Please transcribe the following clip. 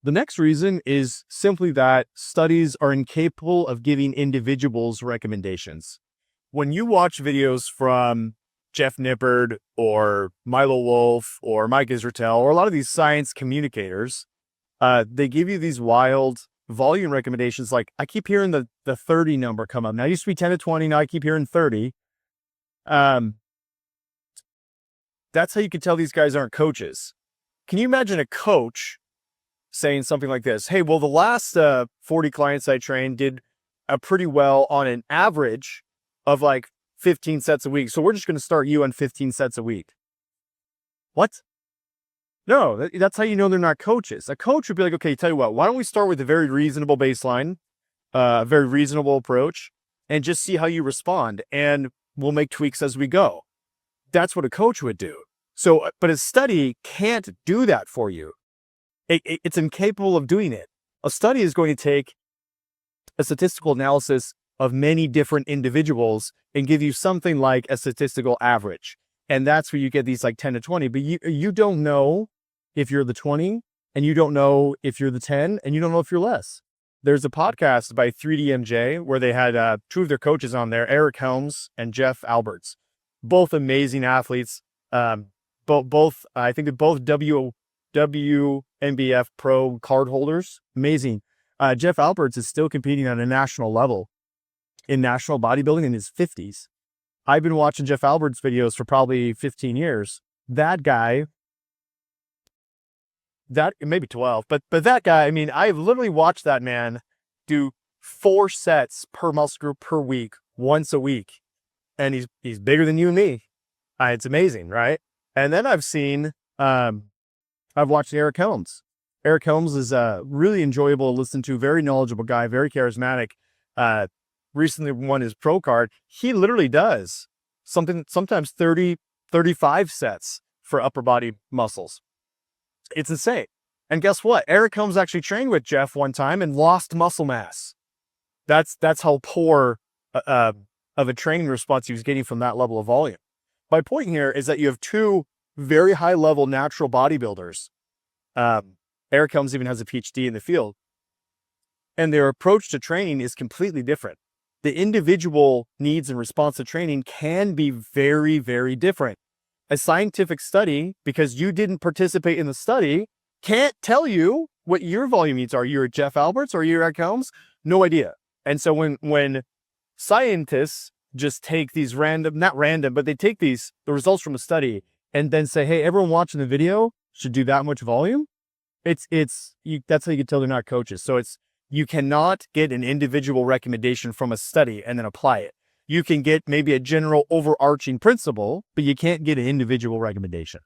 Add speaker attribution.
Speaker 1: The next reason is simply that studies are incapable of giving individuals recommendations. When you watch videos from Jeff Nippard or Milo Wolf or Mike Israetel or a lot of these science communicators, they give you these wild volume recommendations. Like I keep hearing the 30 number come up. Now it used to be 10 to 20. Now I keep hearing 30. That's how you can tell these guys aren't coaches. Can you imagine a coach saying something like this? Hey, well, the last 40 clients I trained did pretty well on an average of like 15 sets a week. So we're just going to start you on 15 sets a week. What? No, that's how you know they're not coaches. A coach would be like, okay, tell you what, why don't we start with a very reasonable baseline, a very reasonable approach, and just see how you respond. And we'll make tweaks as we go. That's what a coach would do. So, but a study can't do that for you. It's incapable of doing it. A study is going to take a statistical analysis of many different individuals and give you something like a statistical average. And that's where you get these like 10 to 20, but you don't know if you're the 20 and you don't know if you're the 10 and you don't know if you're less. There's a podcast by 3DMJ where they had two of their coaches on there, Eric Helms and Jeff Alberts, both amazing athletes. Both I think they're both WNBF pro card holders. Amazing. Jeff Alberts is still competing on a national level in national bodybuilding in his 50s. I've been watching Jeff Alberts videos for probably 15 years. That guy, that maybe 12, but that guy, I mean, I've literally watched that man do 4 sets per muscle group per week, once a week. And he's bigger than you and me. It's amazing, right? And then I've watched Eric Helms. Eric Helms is really enjoyable to listen to, very knowledgeable guy, very charismatic. Recently won his pro card. He literally does sometimes 30, 35 sets for upper body muscles. It's insane. And guess what? Eric Helms actually trained with Jeff one time and lost muscle mass. That's how poor of a training response he was getting from that level of volume. My point here is that you have two very high level natural bodybuilders. Eric Helms even has a PhD in the field, and their approach to training is completely different. The individual needs and response to training can be very, very different. A scientific study, because you didn't participate in the study, can't tell you what your volume needs are. You're Jeff Alberts or you're Eric Helms? No idea. And so when scientists just take these not random, but they take the results from a study and then say, hey, everyone watching the video should do that much volume. That's how you can tell they're not coaches. So you cannot get an individual recommendation from a study and then apply it. You can get maybe a general overarching principle, but you can't get an individual recommendation.